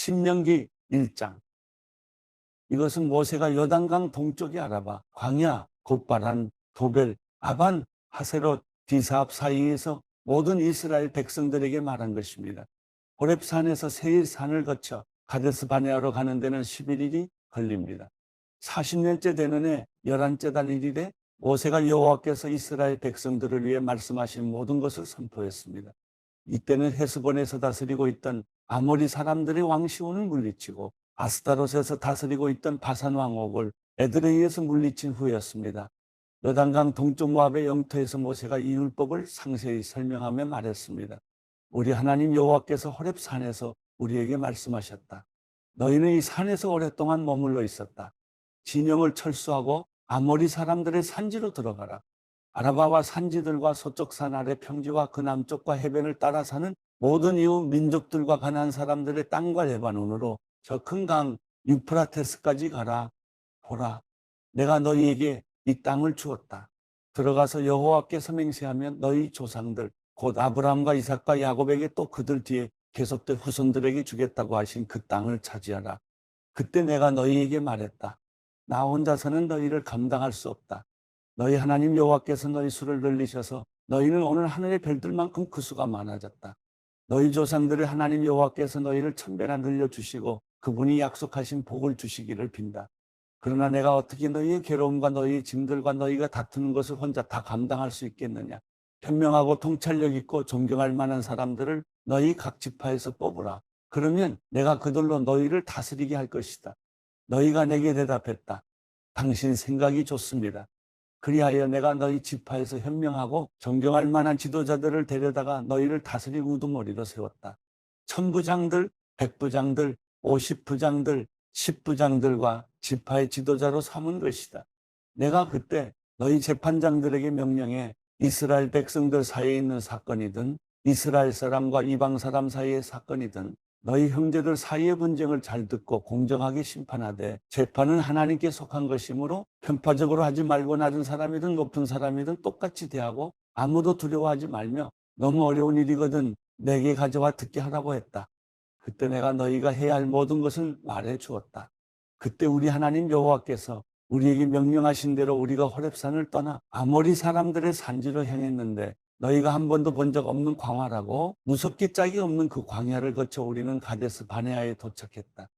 신명기 1장. 이것은 모세가 요단강 동쪽의 아라바, 광야, 곧바란, 도벨, 아반, 하세롯, 디사압 사이에서 모든 이스라엘 백성들에게 말한 것입니다. 호렙산에서 세일 산을 거쳐 가데스 바네아로 가는 데는 11일이 걸립니다. 40년째 되는 해 11째 달 1일에 모세가 여호와께서 이스라엘 백성들을 위해 말씀하신 모든 것을 선포했습니다. 이때는 헤스본에서 다스리고 있던 아모리 사람들의 왕 시온을 물리치고 아스타롯에서 다스리고 있던 바산 왕 옥을 에드레이에서 물리친 후였습니다. 요단강 동쪽 모압의 영토에서 모세가 이 율법을 상세히 설명하며 말했습니다. 우리 하나님 여호와께서 호렙산에서 우리에게 말씀하셨다. 너희는 이 산에서 오랫동안 머물러 있었다. 진영을 철수하고 아모리 사람들의 산지로 들어가라. 아라바와 산지들과 서쪽 산 아래 평지와 그 남쪽과 해변을 따라 사는 모든 이웃 민족들과 가나안 사람들의 땅과 레바논으로 저 큰 강 유프라테스까지 가라. 보라, 내가 너희에게 이 땅을 주었다. 들어가서 여호와께서 맹세하면 너희 조상들 곧 아브라함과 이삭과 야곱에게 또 그들 뒤에 계속될 후손들에게 주겠다고 하신 그 땅을 차지하라. 그때 내가 너희에게 말했다. 나 혼자서는 너희를 감당할 수 없다. 너희 하나님 여호와께서 너희 수를 늘리셔서 너희는 오늘 하늘의 별들만큼 그 수가 많아졌다. 너희 조상들의 하나님 여호와께서 너희를 1000배나 늘려주시고 그분이 약속하신 복을 주시기를 빈다. 그러나 내가 어떻게 너희의 괴로움과 너희의 짐들과 너희가 다투는 것을 혼자 다 감당할 수 있겠느냐. 현명하고 통찰력 있고 존경할 만한 사람들을 너희 각 지파에서 뽑으라. 그러면 내가 그들로 너희를 다스리게 할 것이다. 너희가 내게 대답했다. 당신 생각이 좋습니다. 그리하여 내가 너희 지파에서 현명하고 존경할 만한 지도자들을 데려다가 너희를 다스릴 우두머리로 세웠다. 1000부장들, 100부장들, 50부장들, 10부장들과 지파의 지도자로 삼은 것이다. 내가 그때 너희 재판장들에게 명령해 이스라엘 백성들 사이에 있는 사건이든 이스라엘 사람과 이방 사람 사이의 사건이든 너희 형제들 사이의 분쟁을 잘 듣고 공정하게 심판하되 재판은 하나님께 속한 것이므로 편파적으로 하지 말고 낮은 사람이든 높은 사람이든 똑같이 대하고 아무도 두려워하지 말며 너무 어려운 일이거든 내게 가져와 듣게 하라고 했다. 그때 내가 너희가 해야 할 모든 것을 말해 주었다. 그때 우리 하나님 여호와께서 우리에게 명령하신 대로 우리가 호렙산을 떠나 아모리 사람들의 산지로 향했는데 너희가 한 번도 본 적 없는 광활하고 무섭게 짝이 없는 그 광야를 거쳐 우리는 가데스 바네아에 도착했다.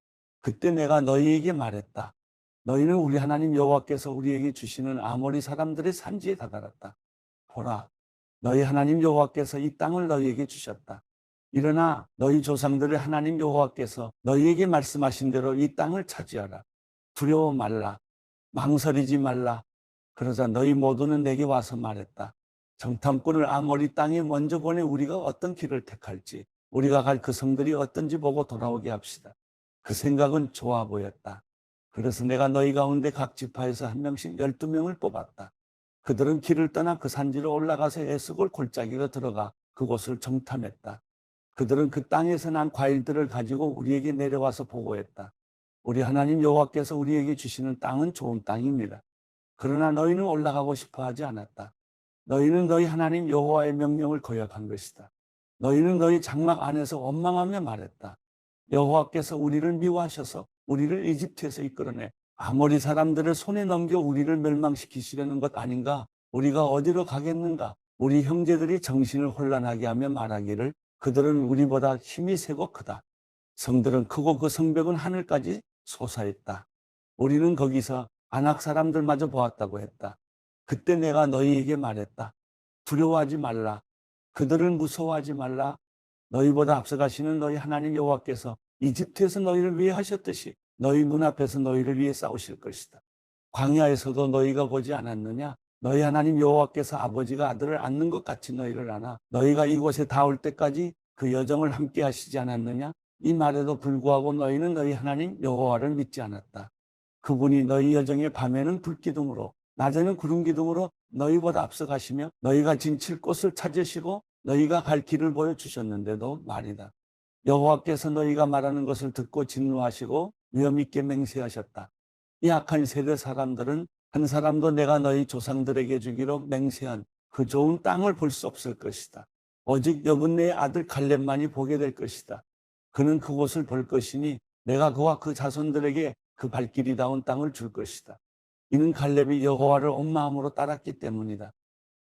그때 내가 너희에게 말했다. 너희는 우리 하나님 여호와께서 우리에게 주시는 아모리 사람들의 산지에 다다랐다. 보라, 너희 하나님 여호와께서 이 땅을 너희에게 주셨다. 일어나 너희 조상들의 하나님 여호와께서 너희에게 말씀하신 대로 이 땅을 차지하라. 두려워 말라. 망설이지 말라. 그러자 너희 모두는 내게 와서 말했다. 정탐꾼을 아모리 땅에 먼저 보내 우리가 어떤 길을 택할지 우리가 갈 그 성들이 어떤지 보고 돌아오게 합시다. 그 생각은 좋아 보였다. 그래서 내가 너희 가운데 각 지파에서 한 명씩 12명을 뽑았다. 그들은 길을 떠나 그 산지로 올라가서 에스골 골짜기로 들어가 그곳을 정탐했다. 그들은 그 땅에서 난 과일들을 가지고 우리에게 내려와서 보고했다. 우리 하나님 여호와께서 우리에게 주시는 땅은 좋은 땅입니다. 그러나 너희는 올라가고 싶어 하지 않았다. 너희는 너희 하나님 여호와의 명령을 거역한 것이다. 너희는 너희 장막 안에서 원망하며 말했다. 여호와께서 우리를 미워하셔서 우리를 이집트에서 이끌어내 아모리 사람들을 손에 넘겨 우리를 멸망시키시려는 것 아닌가? 우리가 어디로 가겠는가? 우리 형제들이 정신을 혼란하게 하며 말하기를 그들은 우리보다 힘이 세고 크다. 성들은 크고 그 성벽은 하늘까지 솟아있다. 우리는 거기서 아낙 사람들마저 보았다고 했다. 그때 내가 너희에게 말했다. 두려워하지 말라. 그들을 무서워하지 말라. 너희보다 앞서가시는 너희 하나님 여호와께서 이집트에서 너희를 위해 하셨듯이 너희 눈앞에서 너희를 위해 싸우실 것이다. 광야에서도 너희가 보지 않았느냐? 너희 하나님 여호와께서 아버지가 아들을 안는 것 같이 너희를 안아 너희가 이곳에 닿을 때까지 그 여정을 함께 하시지 않았느냐? 이 말에도 불구하고 너희는 너희 하나님 여호와를 믿지 않았다. 그분이 너희 여정의 밤에는 불기둥으로 낮에는 구름기둥으로 너희보다 앞서가시며 너희가 진칠 곳을 찾으시고 너희가 갈 길을 보여주셨는데도 말이다. 여호와께서 너희가 말하는 것을 듣고 진노하시고 위험 있게 맹세하셨다. 이 악한 세대 사람들은 한 사람도 내가 너희 조상들에게 주기로 맹세한 그 좋은 땅을 볼 수 없을 것이다. 오직 여분네의 아들 갈렙만이 보게 될 것이다. 그는 그곳을 볼 것이니 내가 그와 그 자손들에게 그 발길이다운 땅을 줄 것이다. 이는 갈렙이 여호와를 온 마음으로 따랐기 때문이다.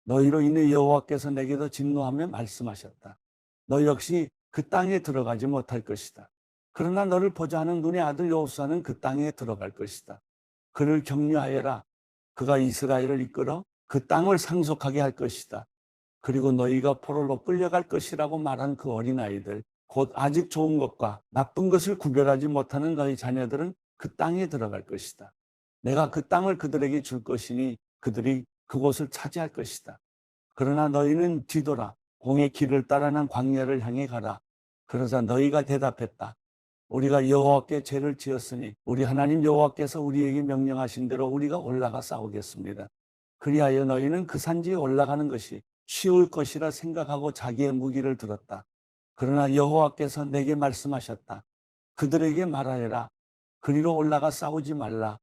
너희로 인해 여호와께서 내게도 진노하며 말씀하셨다. 너 역시 그 땅에 들어가지 못할 것이다. 그러나 너를 보자 하는 눈의 아들 여호수아는 그 땅에 들어갈 것이다. 그를 격려하여라. 그가 이스라엘을 이끌어 그 땅을 상속하게 할 것이다. 그리고 너희가 포로로 끌려갈 것이라고 말한 그 어린아이들, 곧 아직 좋은 것과 나쁜 것을 구별하지 못하는 너희 자녀들은 그 땅에 들어갈 것이다. 내가 그 땅을 그들에게 줄 것이니 그들이 그곳을 차지할 것이다. 그러나 너희는 뒤돌아 공의 길을 따라 난 광야를 향해 가라. 그러자 너희가 대답했다. 우리가 여호와께 죄를 지었으니 우리 하나님 여호와께서 우리에게 명령하신 대로 우리가 올라가 싸우겠습니다. 그리하여 너희는 그 산지에 올라가는 것이 쉬울 것이라 생각하고 자기의 무기를 들었다. 그러나 여호와께서 내게 말씀하셨다. 그들에게 말하여라. 그리로 올라가 싸우지 말라.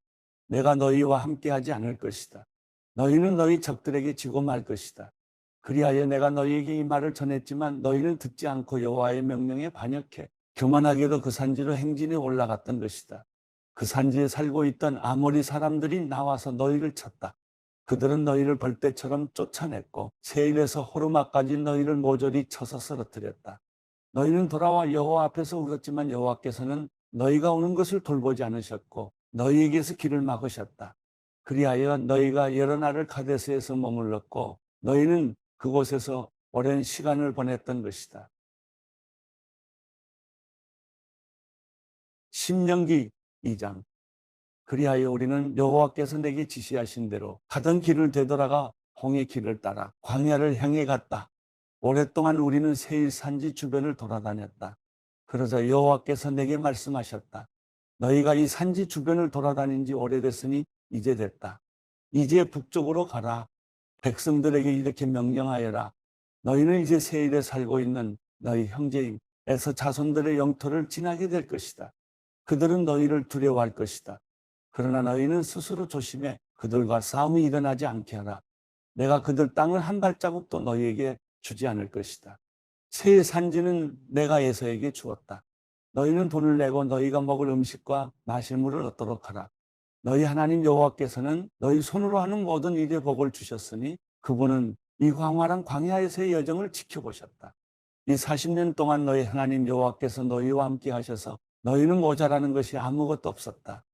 내가 너희와 함께하지 않을 것이다. 너희는 너희 적들에게 지고 말 것이다. 그리하여 내가 너희에게 이 말을 전했지만 너희는 듣지 않고 여호와의 명령에 반역해 교만하게도 그 산지로 행진해 올라갔던 것이다. 그 산지에 살고 있던 아모리 사람들이 나와서 너희를 쳤다. 그들은 너희를 벌떼처럼 쫓아냈고 세일에서 호르마까지 너희를 모조리 쳐서 쓰러뜨렸다. 너희는 돌아와 여호와 앞에서 울었지만 여호와께서는 너희가 오는 것을 돌보지 않으셨고 너희에게서 길을 막으셨다. 그리하여 너희가 여러 날을 가데스에서 머물렀고 너희는 그곳에서 오랜 시간을 보냈던 것이다. 신명기 2장. 그리하여 우리는 여호와께서 내게 지시하신 대로 가던 길을 되돌아가 홍해 길을 따라 광야를 향해 갔다. 오랫동안 우리는 세일 산지 주변을 돌아다녔다. 그러자 여호와께서 내게 말씀하셨다. 너희가 이 산지 주변을 돌아다닌 지 오래됐으니 이제 됐다. 이제 북쪽으로 가라. 백성들에게 이렇게 명령하여라. 너희는 이제 세일에 살고 있는 너희 형제인 에서 자손들의 영토를 지나게 될 것이다. 그들은 너희를 두려워할 것이다. 그러나 너희는 스스로 조심해 그들과 싸움이 일어나지 않게 하라. 내가 그들 땅을 한 발자국도 너희에게 주지 않을 것이다. 새 산지는 내가 에서에게 주었다. 너희는 돈을 내고 너희가 먹을 음식과 마실 물을 얻도록 하라. 너희 하나님 여호와께서는 너희 손으로 하는 모든 일에 복을 주셨으니 그분은 이 황활한 광야에서의 여정을 지켜보셨다. 이 40년 동안 너희 하나님 여호와께서 너희와 함께 하셔서 너희는 모자라는 것이 아무것도 없었다.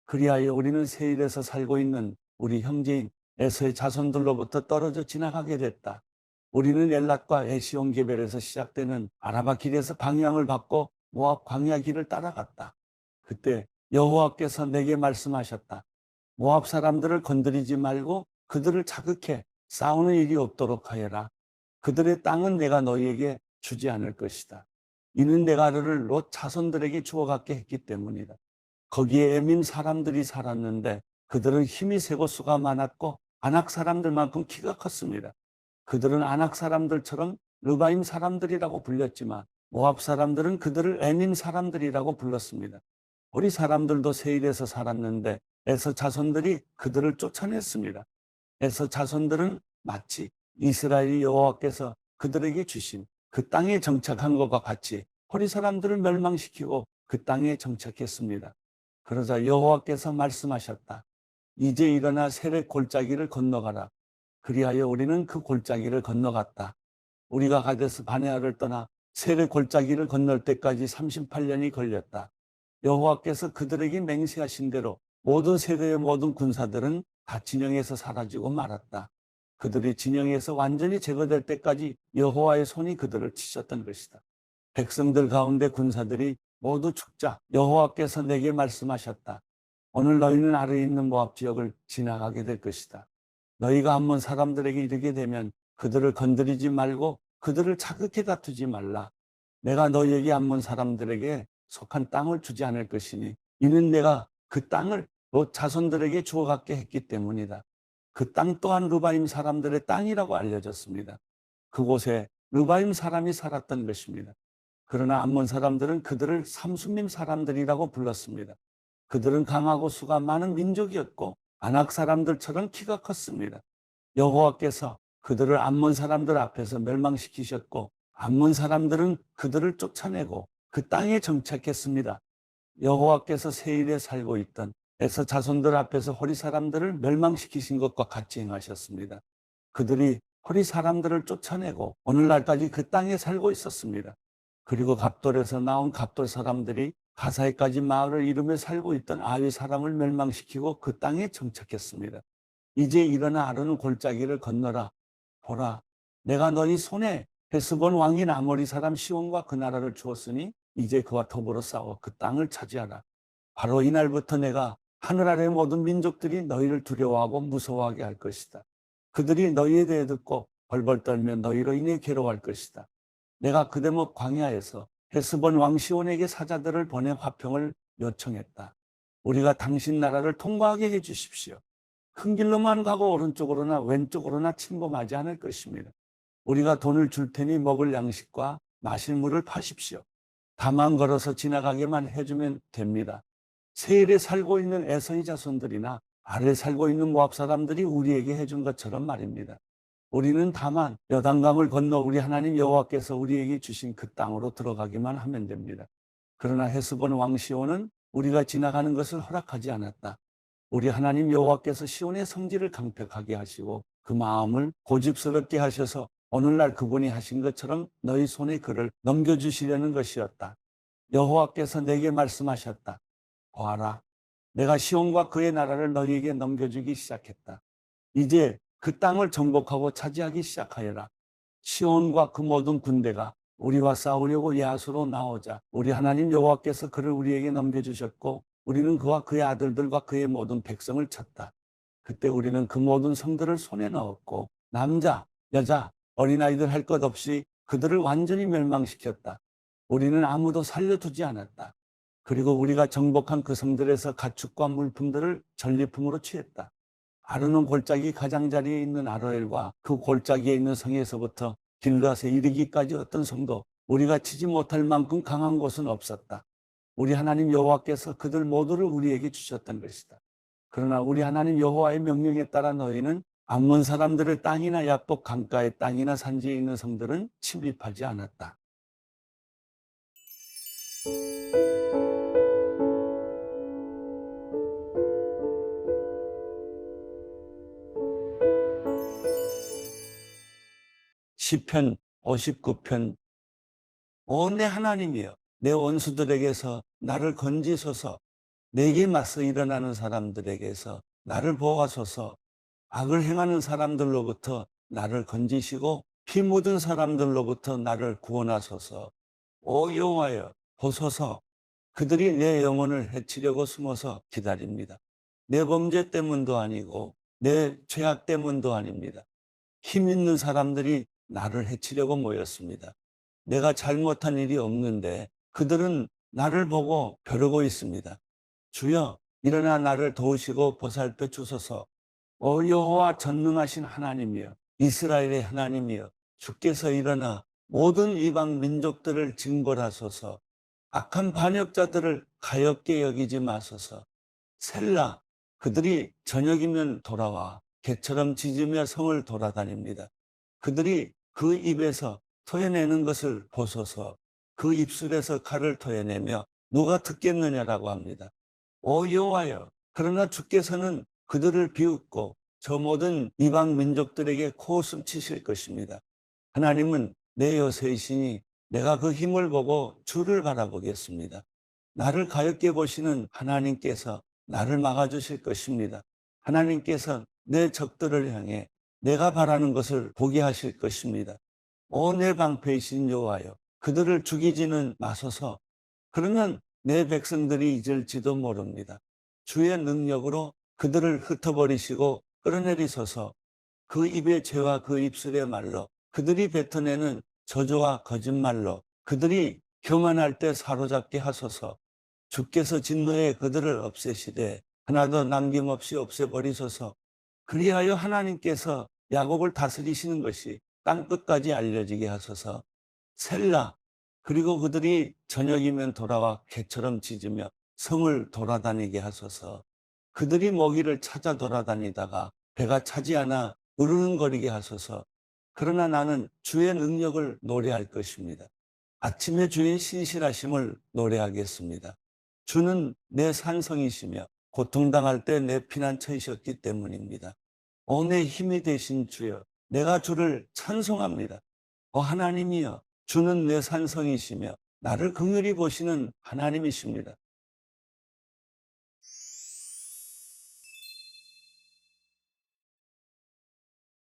그리하여 우리는 세일에서 살고 있는 우리 형제인 에서의 자손들로부터 떨어져 지나가게 됐다. 우리는 엘랏과 에시온게벨에서 시작되는 아라바 길에서 방향을 바꿔 모압 광야 길을 따라갔다. 그때 여호와께서 내게 말씀하셨다. 모압 사람들을 건드리지 말고 그들을 자극해 싸우는 일이 없도록 하여라. 그들의 땅은 내가 너희에게 주지 않을 것이다. 이는 내가 너를 롯 자손들에게 주어갖게 했기 때문이다. 거기에 에민 사람들이 살았는데 그들은 힘이 세고 수가 많았고 아낙 사람들만큼 키가 컸습니다. 그들은 아낙 사람들처럼 르바임 사람들이라고 불렸지만 모압 사람들은 그들을 에민 사람들이라고 불렀습니다. 우리 사람들도 세일에서 살았는데 에서 자손들이 그들을 쫓아냈습니다. 에서 자손들은 마치 이스라엘이 여호와께서 그들에게 주신 그 땅에 정착한 것과 같이 호리 사람들을 멸망시키고 그 땅에 정착했습니다. 그러자 여호와께서 말씀하셨다. 이제 일어나 세렛 골짜기를 건너가라. 그리하여 우리는 그 골짜기를 건너갔다. 우리가 가데스 바네아를 떠나 세렛 골짜기를 건널 때까지 38년이 걸렸다. 여호와께서 그들에게 맹세하신 대로 모든 세대의 모든 군사들은 다 진영에서 사라지고 말았다. 그들이 진영에서 완전히 제거될 때까지 여호와의 손이 그들을 치셨던 것이다. 백성들 가운데 군사들이 모두 죽자 여호와께서 내게 말씀하셨다. 오늘 너희는 아래에 있는 모압 지역을 지나가게 될 것이다. 너희가 암몬 사람들에게 이르게 되면 그들을 건드리지 말고 그들을 자극해 다투지 말라. 내가 너희에게 암몬 사람들에게 속한 땅을 주지 않을 것이니 이는 내가 그 땅을 롯 자손들에게 주어갖게 했기 때문이다. 그 땅 또한 르바임 사람들의 땅이라고 알려졌습니다. 그곳에 르바임 사람이 살았던 것입니다. 그러나 암몬 사람들은 그들을 삼순림 사람들이라고 불렀습니다. 그들은 강하고 수가 많은 민족이었고 아낙 사람들처럼 키가 컸습니다. 여호와께서 그들을 암몬 사람들 앞에서 멸망시키셨고 암몬 사람들은 그들을 쫓아내고 그 땅에 정착했습니다. 여호와께서 세일에 살고 있던 에서 자손들 앞에서 호리 사람들을 멸망시키신 것과 같이 행하셨습니다. 그들이 호리 사람들을 쫓아내고 오늘날까지 그 땅에 살고 있었습니다. 그리고 갑돌에서 나온 갑돌 사람들이 가사에까지 마을을 이루며 살고 있던 아위 사람을 멸망시키고 그 땅에 정착했습니다. 이제 일어나 아르논 골짜기를 건너라. 보라, 내가 너희 손에 헤스본 왕인 아모리 사람 시온과 그 나라를 주었으니 이제 그와 더불어 싸워 그 땅을 차지하라. 바로 이날부터 내가 하늘 아래 모든 민족들이 너희를 두려워하고 무서워하게 할 것이다. 그들이 너희에 대해 듣고 벌벌 떨며 너희로 인해 괴로워할 것이다. 내가 그 대목 광야에서 헤스본 왕 시온에게 사자들을 보내 화평을 요청했다. 우리가 당신 나라를 통과하게 해 주십시오. 큰 길로만 가고 오른쪽으로나 왼쪽으로나 침범하지 않을 것입니다. 우리가 돈을 줄 테니 먹을 양식과 마실 물을 파십시오. 다만 걸어서 지나가게만 해주면 됩니다. 세일에 살고 있는 에서의 자손들이나 아래에 살고 있는 모압 사람들이 우리에게 해준 것처럼 말입니다. 우리는 다만 여단강을 건너 우리 하나님 여호와께서 우리에게 주신 그 땅으로 들어가기만 하면 됩니다. 그러나 헤스본 왕 시온은 우리가 지나가는 것을 허락하지 않았다. 우리 하나님 여호와께서 시온의 성질을 강팍하게 하시고 그 마음을 고집스럽게 하셔서 오늘날 그분이 하신 것처럼 너희 손에 그를 넘겨주시려는 것이었다. 여호와께서 내게 말씀하셨다. 보아라, 내가 시온과 그의 나라를 너희에게 넘겨주기 시작했다. 이제 그 땅을 정복하고 차지하기 시작하여라. 시온과 그 모든 군대가 우리와 싸우려고 야수로 나오자 우리 하나님 여호와께서 그를 우리에게 넘겨주셨고 우리는 그와 그의 아들들과 그의 모든 백성을 쳤다. 그때 우리는 그 모든 성들을 손에 넣었고 남자, 여자, 어린아이들 할 것 없이 그들을 완전히 멸망시켰다. 우리는 아무도 살려두지 않았다. 그리고 우리가 정복한 그 성들에서 가축과 물품들을 전리품으로 취했다. 아르논 골짜기 가장자리에 있는 아로엘과 그 골짜기에 있는 성에서부터 길앗에 이르기까지 어떤 성도 우리가 치지 못할 만큼 강한 곳은 없었다. 우리 하나님 여호와께서 그들 모두를 우리에게 주셨던 것이다. 그러나 우리 하나님 여호와의 명령에 따라 너희는 암몬 사람들의 땅이나 야복 강가의 땅이나 산지에 있는 성들은 침입하지 않았다. 시편 59편. 오 내 하나님이여, 내 원수들에게서 나를 건지소서. 내게 맞서 일어나는 사람들에게서 나를 보호하소서. 악을 행하는 사람들로부터 나를 건지시고 피 묻은 사람들로부터 나를 구원하소서. 오 여호와여, 보소서. 그들이 내 영혼을 해치려고 숨어서 기다립니다. 내 범죄 때문도 아니고 내 죄악 때문도 아닙니다. 힘 있는 사람들이 나를 해치려고 모였습니다. 내가 잘못한 일이 없는데 그들은 나를 보고 벼르고 있습니다. 주여, 일어나 나를 도우시고 보살펴 주소서. 오 여호와 전능하신 하나님이여, 이스라엘의 하나님이여, 주께서 일어나 모든 이방 민족들을 징벌하소서. 악한 반역자들을 가엾게 여기지 마소서. 셀라, 그들이 저녁이면 돌아와 개처럼 짖으며 성을 돌아다닙니다. 그들이 그 입에서 토해내는 것을 보소서. 그 입술에서 칼을 토해내며 누가 듣겠느냐라고 합니다. 오 여호와여, 그러나 주께서는 그들을 비웃고 저 모든 이방 민족들에게 코웃음 치실 것입니다. 하나님은 내 요새이시니 내가 그 힘을 보고 주를 바라보겠습니다. 나를 가엾게 보시는 하나님께서 나를 막아주실 것입니다. 하나님께서 내 적들을 향해 내가 바라는 것을 보게 하실 것입니다. 오 내 방패이신 여호와여, 그들을 죽이지는 마소서. 그러면 내 백성들이 잊을지도 모릅니다. 주의 능력으로 그들을 흩어버리시고 끌어내리소서. 그 입의 죄와 그 입술의 말로 그들이 뱉어내는 저주와 거짓말로 그들이 교만할 때 사로잡게 하소서. 주께서 진노에 그들을 없애시되 하나도 남김없이 없애버리소서. 그리하여 하나님께서 야곱을 다스리시는 것이 땅끝까지 알려지게 하소서. 셀라. 그리고 그들이 저녁이면 돌아와 개처럼 짖으며 성을 돌아다니게 하소서. 그들이 먹이를 찾아 돌아다니다가 배가 차지 않아 으르렁거리게 하소서. 그러나 나는 주의 능력을 노래할 것입니다. 아침의 주인 신실하심을 노래하겠습니다. 주는 내 산성이시며 고통당할 때 내 피난처이셨기 때문입니다. 내 힘이 되신 주여, 내가 주를 찬송합니다. 하나님이여, 주는 내 산성이시며 나를 긍휼히 보시는 하나님이십니다.